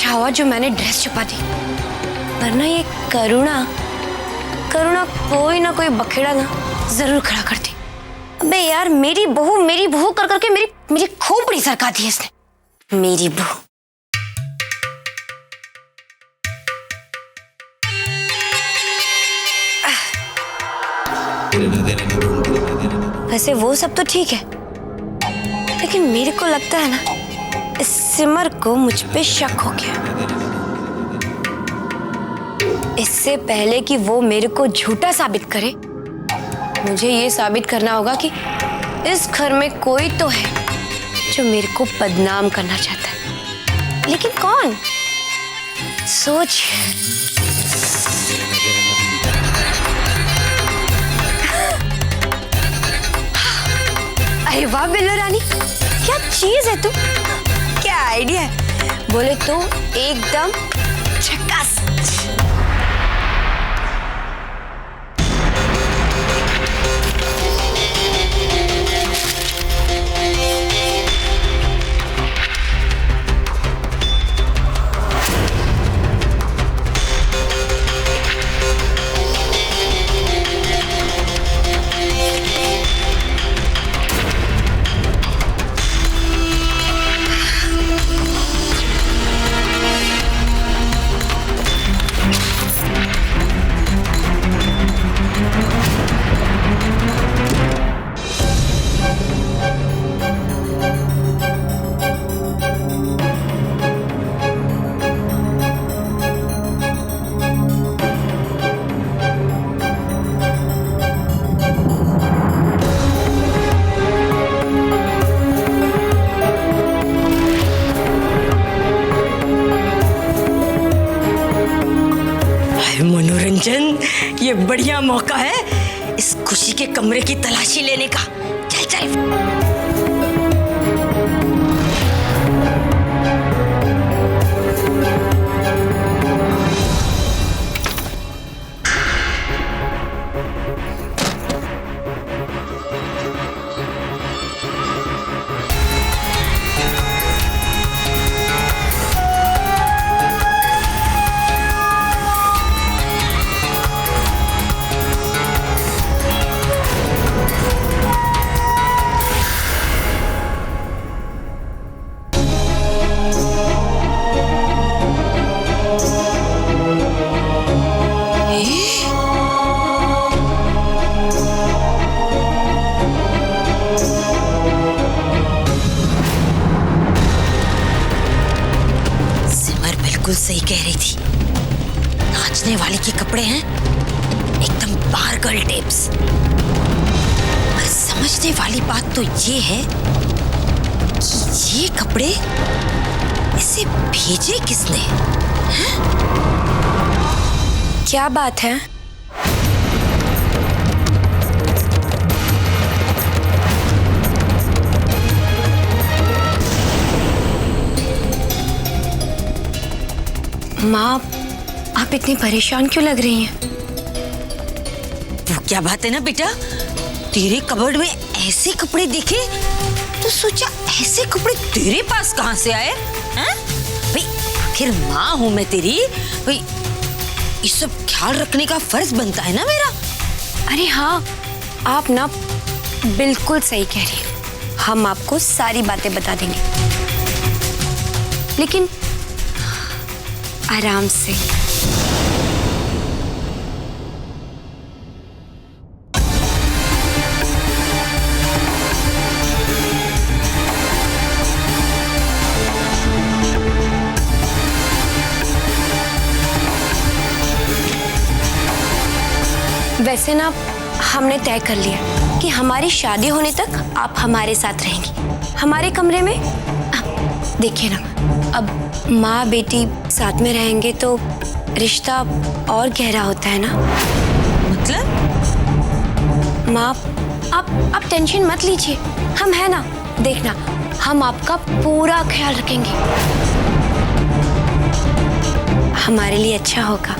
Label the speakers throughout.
Speaker 1: अच्छा हुआ जो मैंने ड्रेस छुपा दी, वरना ये करुणा कोई ना कोई बखेड़ा ना जरूर खड़ा करती। अबे यार, मेरी बहू कर करके मेरी खोपड़ी सरका दी इसने। मेरी बहू। वैसे वो सब तो ठीक है, लेकिन मेरे को लगता है ना, इस सिमर को मुझ पे शक हो गया। इससे पहले कि वो मेरे को झूठा साबित करे, मुझे ये साबित करना होगा कि इस घर में कोई तो है जो मेरे को बदनाम करना चाहता है। लेकिन कौन? सोच। अरे वाह बिल्लो रानी, क्या चीज है तू, क्या आइडिया है, बोले तो एकदम झकास।
Speaker 2: मनोरंजन, ये बढ़िया मौका है इस खुशी के कमरे की तलाशी लेने का। चल चल। सही कह रही थी, नाचने वाली के कपड़े हैं एकदम बार गर्ल टेप्स। पर समझने वाली बात तो ये है कि ये कपड़े इसे भेजे किसने हैं?
Speaker 1: क्या बात है? माँ, आप इतनी परेशान क्यों लग रही हैं?
Speaker 2: वो क्या बात है ना बेटा, तेरे कबर्ड में ऐसे कपड़े देखे तो सोचा ऐसे कपड़े तेरे पास कहाँ से आए हैं? भाई आखिर माँ हूँ मैं तेरी, भाई ये सब ख्याल रखने का फर्ज बनता है ना मेरा।
Speaker 1: अरे हाँ, आप ना बिल्कुल सही कह रही हैं। हम आपको सारी बातें बता देंगे, लेकिन आराम से। वैसे ना हमने तय कर लिया कि हमारी शादी होने तक आप हमारे साथ रहेंगी, हमारे कमरे में। देखिए ना, अब माँ बेटी साथ में रहेंगे तो रिश्ता और गहरा होता है ना।
Speaker 2: मतलब?
Speaker 1: माँ, आप टेंशन मत लीजिए, हम है ना। देखना, हम आपका पूरा ख्याल रखेंगे, हमारे लिए अच्छा होगा।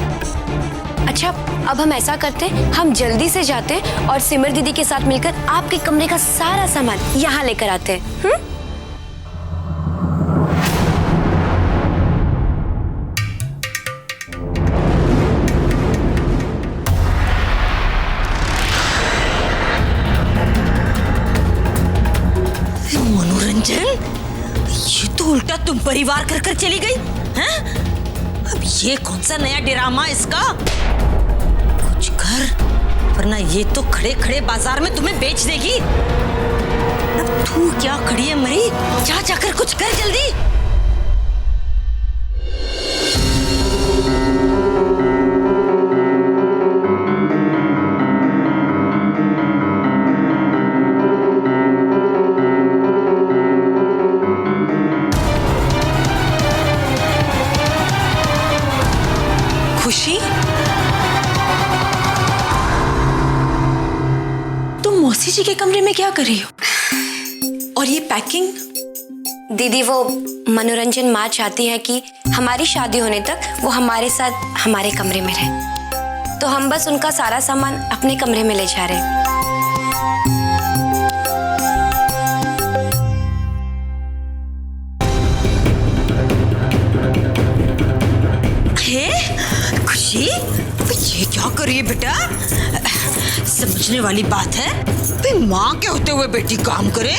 Speaker 1: अच्छा, अब हम ऐसा करते हैं, हम जल्दी से जाते हैं और सिमर दीदी के साथ मिलकर आपके कमरे का सारा सामान यहाँ लेकर आते हैं।
Speaker 2: तुम परिवार कर कर चली गई हैं? अब ये कौन सा नया ड्रामा इसका? कुछ कर, वरना ये तो खड़े खड़े बाजार में तुम्हें बेच देगी। अब तू क्या खड़ी है मरी? जा जाकर कुछ कर जल्दी।
Speaker 3: खुशी, तुम मौसी जी के कमरे में क्या कर रही हो? और ये पैकिंग?
Speaker 1: दीदी, वो मनोरंजन माँ चाहती है कि हमारी शादी होने तक वो हमारे साथ हमारे कमरे में रहे, तो हम बस उनका सारा सामान अपने कमरे में ले जा रहे हैं।
Speaker 2: खुशी, ये क्या कर रही है बेटा? समझने वाली बात है भाई, माँ के होते हुए बेटी काम करे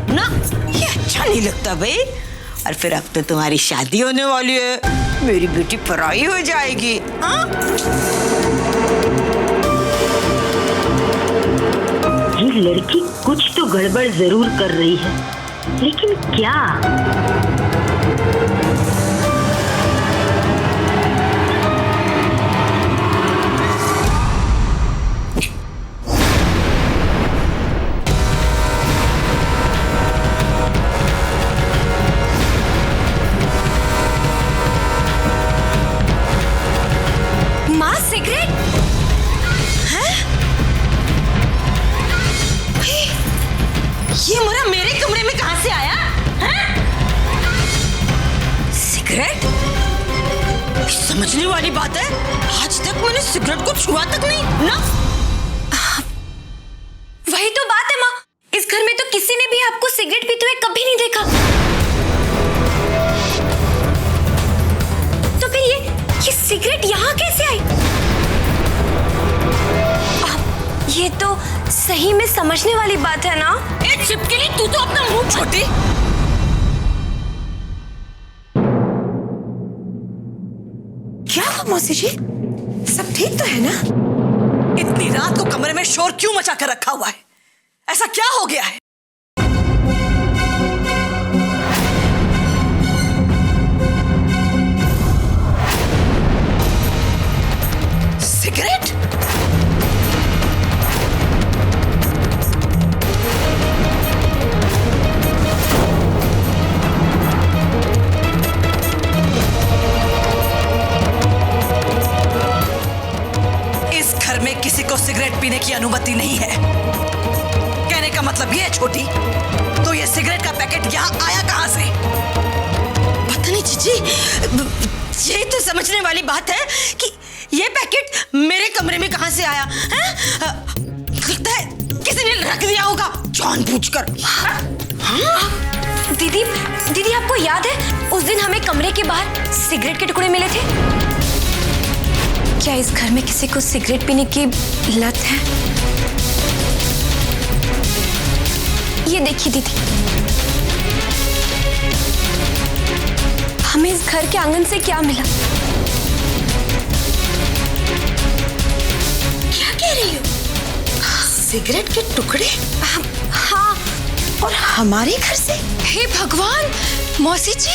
Speaker 2: ना, ये अच्छा नहीं लगता भाई। और फिर अब तो तुम्हारी शादी होने वाली है, मेरी बेटी पराई हो जाएगी। हाँ,
Speaker 4: ये लड़की कुछ तो गड़बड़ जरूर कर रही है, लेकिन क्या?
Speaker 1: माँ, सिगरेट?
Speaker 2: ये मोरा मेरे कमरे में कहां से आया? सिगरेट? समझने वाली बात है, आज तक मैंने सिगरेट को छुआ तक नहीं ना।
Speaker 1: वही तो बात है माँ, इस घर में तो किसी ने भी आपको सिगरेट पीते हुए कभी नहीं देखा। तो फिर ये सिगरेट यहाँ कैसे आई? ये तो सही में समझने वाली बात है ना?
Speaker 2: ए चिपकली, तू तो अपना मुंह छोटी।
Speaker 3: क्या हुआ मौसी जी? सब ठीक तो है ना?
Speaker 5: इतनी रात को कमरे में शोर क्यों मचा कर रखा हुआ है? ऐसा क्या हो गया है? सिगरेट? इस घर में किसी को सिगरेट पीने की अनुमति नहीं है। कहने का मतलब ये है छोटी, तो ये सिगरेट का पैकेट यहाँ आया कहाँ से?
Speaker 2: पता नहीं जीजी, ये तो समझने वाली बात है कि ये पैकेट मेरे कमरे में कहां से आया है? लगता है किसी ने रख दिया होगा जानबूझकर।
Speaker 1: हाँ? दीदी, आपको याद है उस दिन हमें कमरे के बाहर सिगरेट के टुकड़े मिले थे? क्या इस घर में किसी को सिगरेट पीने की लत है? ये देखिए दीदी, हमें इस घर के आंगन से क्या मिला?
Speaker 3: क्या कह रही हो? सिगरेट के टुकड़े?
Speaker 1: हाँ।
Speaker 3: और हमारे घर से?
Speaker 1: हे भगवान, मौसी जी,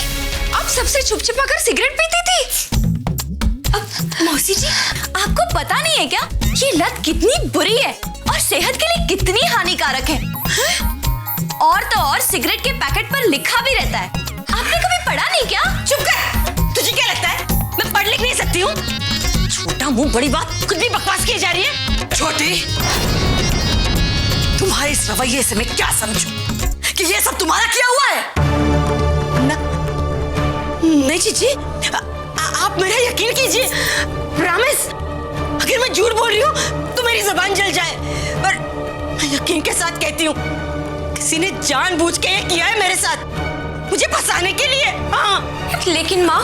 Speaker 1: आप सबसे छुप छुपा कर सिगरेट पीती थी? अब मौसी जी, आपको पता नहीं है क्या ये लत कितनी बुरी है और सेहत के लिए कितनी हानिकारक है? और तो और सिगरेट के पैकेट पर लिखा भी रहता है। आपने कभी पढ़ा नहीं क्या?
Speaker 2: चुप कर, तुझे क्या लगता है मैं पढ़ लिख नहीं सकती हूँ? छोटा मुंह बड़ी बात, खुद भी बकवास की जा रही है।
Speaker 5: छोटी, तुम्हारे इस रवैये से मैं क्या समझूं कि ये सब तुम्हारा किया हुआ है?
Speaker 2: नहीं जीजी, आप मेरा यकीन कीजिए, प्रॉमिस। अगर मैं झूठ बोल रही हूँ तो मेरी जुबान जल जाए, पर मैं यकीन के साथ कहती हूँ किसी ने जानबूझ के ये किया है मेरे साथ, मुझे फंसाने के लिए। हाँ,
Speaker 1: लेकिन माँ,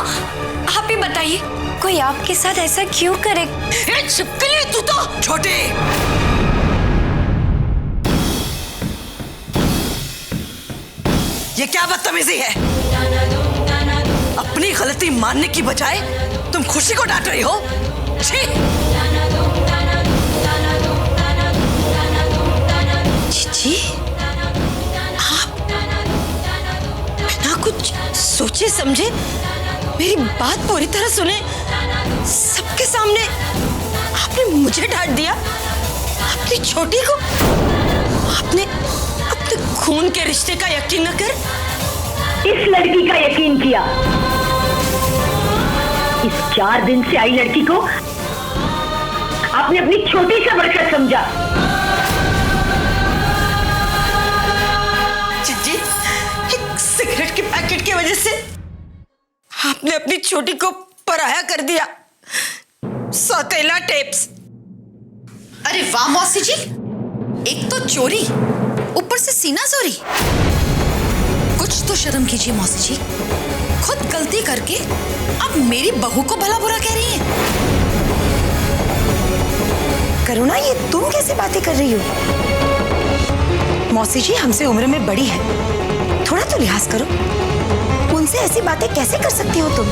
Speaker 1: आप ही बताइए, कोई आपके साथ ऐसा क्यों करे?
Speaker 2: छिपकली तू तो।
Speaker 5: छोटी, ये क्या बदतमीजी है? अपनी गलती मानने की बजाय तुम खुशी को डांट रही हो। छी!
Speaker 2: जीजी, आप बिना कुछ सोचे समझे मेरी बात पूरी तरह सुने, सबके सामने आपने मुझे डांट दिया, अपनी छोटी को। आपने अपने खून के रिश्ते का यकीन न कर
Speaker 4: इस लड़की का यकीन किया। इस 4 दिन से आई लड़की को आपने अपनी छोटी से बढ़कर समझा।
Speaker 2: जीजी, एक सिगरेट के पैकेट की वजह से आपने अपनी छोटी को पराया कर दिया। सौतेला टेप्स।
Speaker 3: अरे वाह मौसी जी, एक तो चोरी, ऊपर से सीना चोरी। कुछ तो शर्म कीजिए मौसी जी, खुद गलती करके अब मेरी बहू को भला बुरा कह रही हैं।
Speaker 2: करुणा, ये तुम कैसे बातें कर रही हो?
Speaker 3: मौसी जी हमसे उम्र में बड़ी है, थोड़ा तो लिहाज करो।
Speaker 2: उनसे ऐसी बातें कैसे कर सकती हो तुम?